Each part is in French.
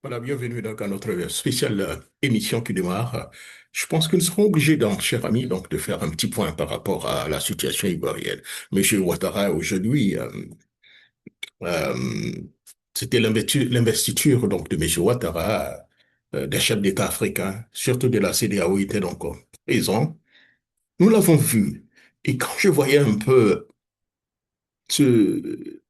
Voilà, bienvenue donc à notre spéciale émission qui démarre. Je pense que nous serons obligés, donc, chers amis, donc, de faire un petit point par rapport à la situation ivoirienne. Monsieur Ouattara, aujourd'hui, euh, c'était l'investiture donc de Monsieur Ouattara, des chefs d'État africains, surtout de la CEDEAO, était donc présent. Nous l'avons vu. Et quand je voyais un peu ce,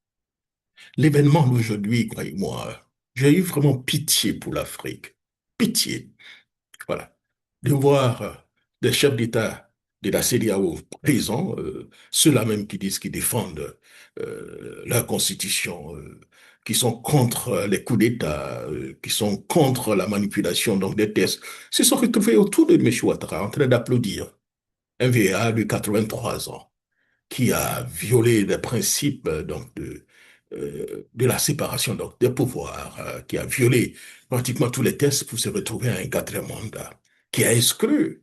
l'événement d'aujourd'hui, croyez-moi, j'ai eu vraiment pitié pour l'Afrique. Pitié. Voilà. De voir des chefs d'État de la CEDEAO présents, ceux-là même qui disent qu'ils défendent leur constitution, qui sont contre les coups d'État, qui sont contre la manipulation donc des tests, se sont retrouvés autour de M. Ouattara en train d'applaudir un vieillard de 83 ans qui a violé les principes donc de la séparation donc des pouvoirs, qui a violé pratiquement tous les tests pour se retrouver à un quatrième mandat, qui a exclu,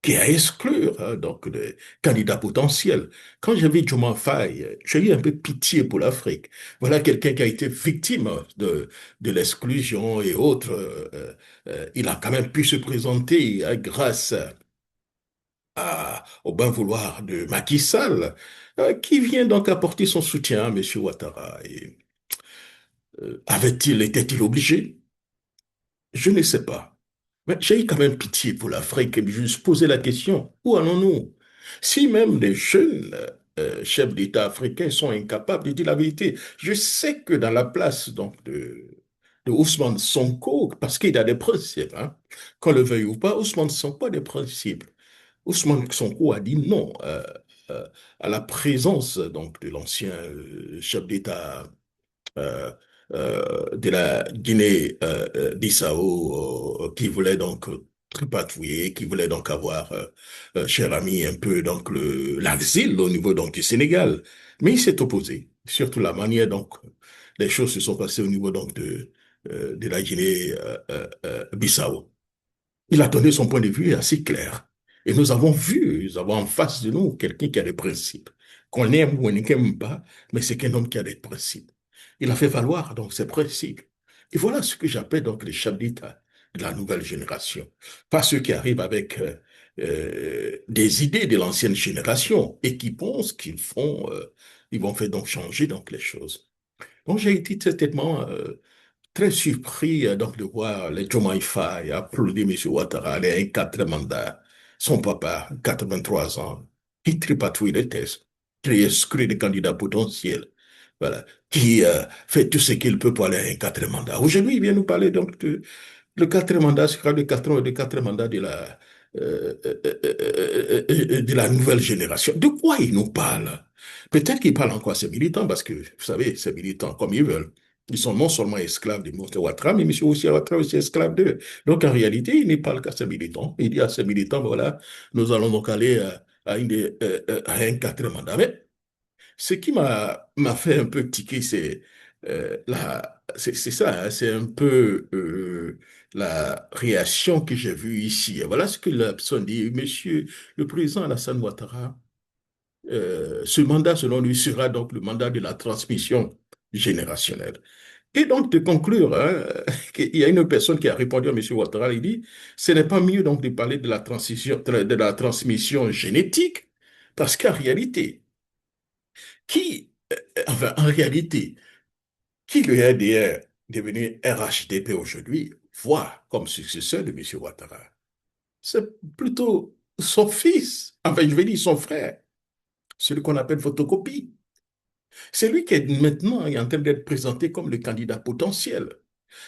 qui a exclu donc des candidats potentiels. Quand j'ai vu Diomaye Faye, j'ai eu un peu pitié pour l'Afrique. Voilà quelqu'un qui a été victime de l'exclusion et autres. Il a quand même pu se présenter grâce au bon vouloir de Macky Sall, qui vient donc apporter son soutien à M. Ouattara. Et, était-il obligé? Je ne sais pas. Mais j'ai eu quand même pitié pour l'Afrique et je me suis posé la question, où allons-nous? Si même les jeunes chefs d'État africains sont incapables de dire la vérité, je sais que dans la place donc de Ousmane Sonko, parce qu'il a des principes, hein, qu'on le veuille ou pas, Ousmane Sonko a des principes. Ousmane Sonko a dit non euh, à la présence donc de l'ancien chef d'État euh, de la Guinée-Bissau, qui voulait donc tripatouiller, qui voulait donc avoir, cher ami, un peu donc l'exil au niveau donc du Sénégal. Mais il s'est opposé, surtout la manière donc les choses se sont passées au niveau donc de la Guinée-Bissau. Il a donné son point de vue assez clair. Et nous avons en face de nous quelqu'un qui a des principes. Qu'on aime ou on n'aime pas, mais c'est qu'un homme qui a des principes. Il a fait valoir donc ses principes. Et voilà ce que j'appelle donc les chefs d'État de la nouvelle génération. Pas ceux qui arrivent avec des idées de l'ancienne génération et qui pensent ils vont faire donc changer donc les choses. Donc j'ai été certainement très surpris donc de voir les Diomaye Faye applaudir M. Ouattara à un quatre mandats. Son papa, 83 ans, qui tripatouille les tests, qui exclut des candidats potentiels, voilà, qui fait tout ce qu'il peut pour aller à un quatrième mandat. Aujourd'hui, il vient nous parler donc de le quatrième mandat sera le quatrième mandat de la nouvelle génération. De quoi il nous parle? Peut-être qu'il parle encore à ses militants, parce que, vous savez, ces militants, comme ils veulent, ils sont non seulement esclaves de M. Ouattara, mais M. Ouattara aussi esclave d'eux. Donc, en réalité, il ne parle qu'à ses militants. Il dit à ses militants, voilà, nous allons donc aller à un quatrième mandat. Mais ce qui m'a fait un peu tiquer, c'est ça, hein, c'est un peu la réaction que j'ai vue ici. Et voilà ce que la personne dit. Monsieur le président Alassane Ouattara, ce mandat, selon lui, sera donc le mandat de la transmission générationnelle. Et donc, de conclure, hein, qu'il y a une personne qui a répondu à M. Ouattara, il dit, ce n'est pas mieux donc de parler de la transition, de la transmission génétique, parce qu'en réalité, en réalité, qui le RDR, devenu RHDP aujourd'hui, voit comme successeur de M. Ouattara? C'est plutôt son fils, enfin, je vais dire son frère, celui qu'on appelle photocopie. C'est lui qui est maintenant est en train d'être présenté comme le candidat potentiel.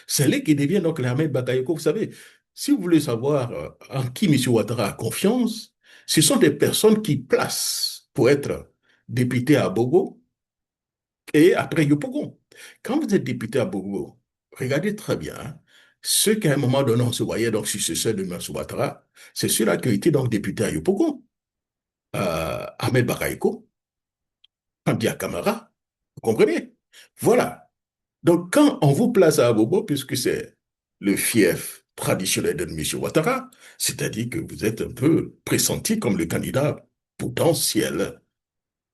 C'est lui qui devient donc l'Ahmed Bakayoko. Vous savez, si vous voulez savoir en qui M. Ouattara a confiance, ce sont des personnes qui placent pour être député à Bogo et après Yopougon. Quand vous êtes député à Bogo, regardez très bien, hein, ceux qui à un moment donné on se voyait donc successeur de M. Ouattara, c'est ceux-là qui ont été donc députés à Yopougon. Ahmed Bakayoko, Kandia Camara, vous comprenez? Voilà. Donc, quand on vous place à Abobo, puisque c'est le fief traditionnel de M. Ouattara, c'est-à-dire que vous êtes un peu pressenti comme le candidat potentiel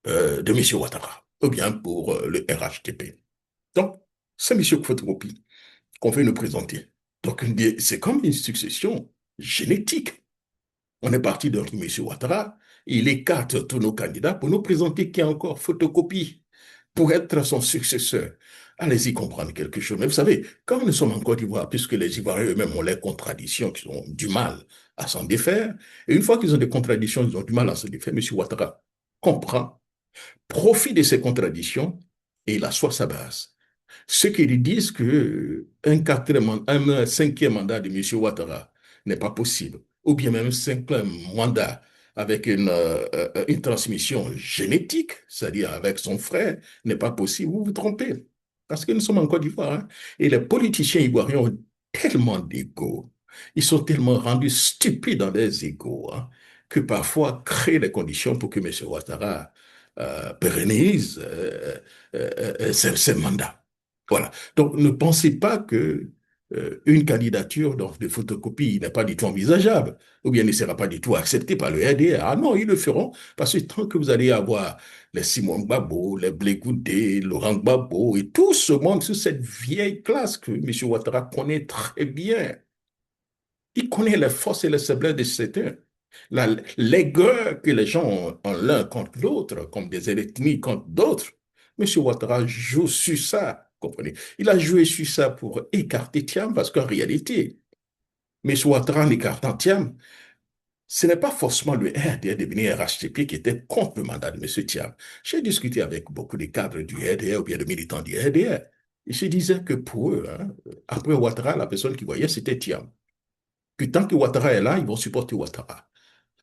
de M. Ouattara, ou bien pour le RHTP. Donc, c'est M. Koufoutroupi. qu'on veut nous présenter. Donc, c'est comme une succession génétique. On est parti de M. Ouattara, il écarte tous nos candidats pour nous présenter qui a encore photocopie pour être son successeur. Allez-y comprendre quelque chose. Mais vous savez, quand nous sommes en Côte d'Ivoire, puisque les Ivoiriens eux-mêmes ont les contradictions, qui ont du mal à s'en défaire, et une fois qu'ils ont des contradictions, ils ont du mal à s'en défaire, M. Ouattara comprend, profite de ces contradictions et il assoit sa base. Ceux qui lui disent que un cinquième mandat de M. Ouattara n'est pas possible, ou bien même un cinquième mandat avec une transmission génétique, c'est-à-dire avec son frère, n'est pas possible, vous vous trompez. Parce que nous sommes en Côte d'Ivoire, hein, et les politiciens ivoiriens ont tellement d'ego, ils sont tellement rendus stupides dans leurs égos, hein, que parfois créent les conditions pour que M. Ouattara pérennise ses mandats. Voilà. Donc, ne pensez pas que une candidature donc, de photocopie n'est pas du tout envisageable, ou bien ne sera pas du tout acceptée par le RDR. Ah non, ils le feront, parce que tant que vous allez avoir les Simon Gbagbo, les Blé Goudé, Laurent Gbagbo, et tout ce monde sur cette vieille classe que M. Ouattara connaît très bien, il connaît les forces et les faiblesses de certains. L'aigreur que les gens ont l'un contre l'autre, comme des ethnies contre d'autres, M. Ouattara joue sur ça, comprenez? Il a joué sur ça pour écarter Thiam, parce qu'en réalité, M. Ouattara en écartant Thiam, ce n'est pas forcément le RDR devenu RHTP qui était contre le mandat de M. Thiam. J'ai discuté avec beaucoup de cadres du RDR ou bien de militants du RDR. Ils se disaient que pour eux, hein, après Ouattara, la personne qui voyait, c'était Thiam. Que tant que Ouattara est là, ils vont supporter Ouattara.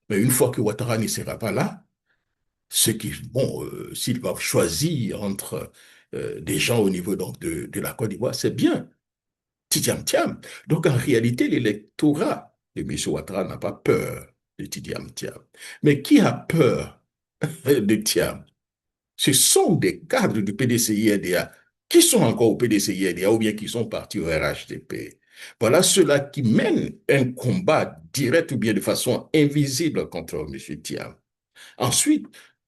Mais une fois que Ouattara ne sera pas là, ceux qui, bon, s'ils doivent choisir entre des gens au niveau donc, de la Côte d'Ivoire, c'est bien. Tidiam Thiam. Donc en réalité, l'électorat de M. Ouattara n'a pas peur de Tidiam Thiam. Mais qui a peur de Thiam? Ce sont des cadres du PDCI-RDA qui sont encore au PDCI-RDA ou bien qui sont partis au RHDP. Voilà ceux-là qui mènent un combat direct ou bien de façon invisible contre M. Thiam. Ensuite,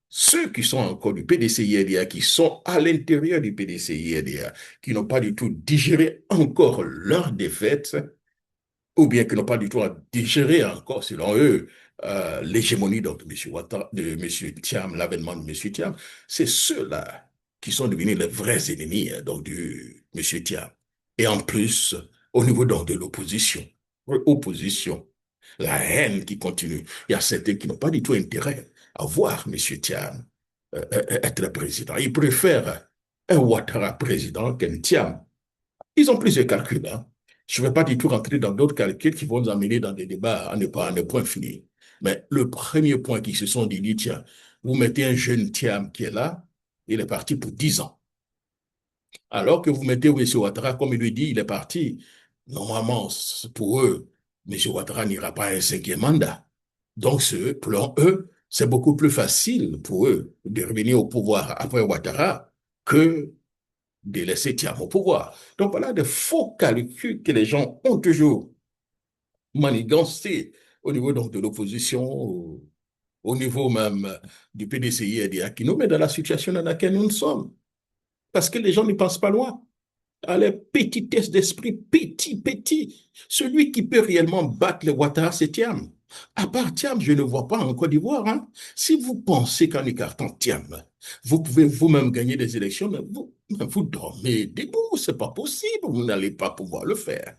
ceux qui sont encore du PDCI-RDA, qui sont à l'intérieur du PDCI-RDA, qui n'ont pas du tout digéré encore leur défaite, ou bien qui n'ont pas du tout à digérer encore, selon eux, l'hégémonie donc, de M. Ouattara, de M. Thiam, l'avènement de M. Thiam, c'est ceux-là qui sont devenus les vrais ennemis donc, du M. Thiam. Et en plus, au niveau donc, de opposition, la haine qui continue. Il y a certains qui n'ont pas du tout intérêt à voir M. Thiam être président. Ils préfèrent un Ouattara président qu'un Thiam. Ils ont plusieurs calculs. Hein. Je ne vais pas du tout rentrer dans d'autres calculs qui vont nous amener dans des débats à ne point finir. Mais le premier point qu'ils se sont dit, tiens, vous mettez un jeune Thiam qui est là, il est parti pour 10 ans. Alors que vous mettez M. Ouattara, comme il lui dit, il est parti. Normalement, pour eux, M. Ouattara n'ira pas à un cinquième mandat. Donc, pour eux, c'est beaucoup plus facile pour eux de revenir au pouvoir après Ouattara que de laisser Thiam au pouvoir. Donc, voilà des faux calculs que les gens ont toujours manigancés au niveau donc, de l'opposition, au niveau même du PDCI et des qui nous met dans la situation dans laquelle nous sommes. Parce que les gens ne pensent pas loin à la petitesse d'esprit, petit. Celui qui peut réellement battre les Ouattara, c'est Thiam. À part Thiam, je ne vois pas en Côte d'Ivoire. Hein. Si vous pensez qu'en écartant Thiam, vous pouvez vous-même gagner des élections, mais vous dormez debout, c'est pas possible, vous n'allez pas pouvoir le faire.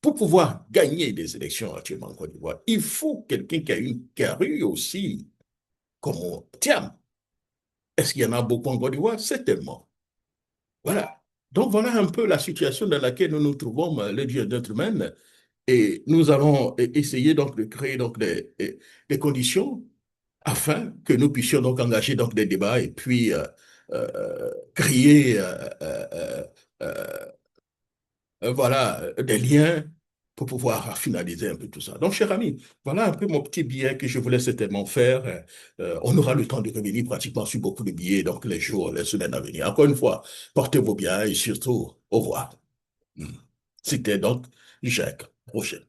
Pour pouvoir gagner des élections actuellement en Côte d'Ivoire, il faut quelqu'un qui a une carrure aussi, comme Thiam. Est-ce qu'il y en a beaucoup en Côte d'Ivoire? Certainement. Voilà. Donc voilà un peu la situation dans laquelle nous nous trouvons, le Dieu d'être humain. Et nous allons essayer donc de créer donc des conditions afin que nous puissions donc engager donc des débats et puis créer voilà des liens pour pouvoir finaliser un peu tout ça. Donc, cher ami, voilà un peu mon petit billet que je voulais certainement faire. On aura le temps de revenir pratiquement sur beaucoup de billets, donc les jours, les semaines à venir. Encore une fois, portez-vous bien et surtout, au revoir. C'était donc Jacques Rocher.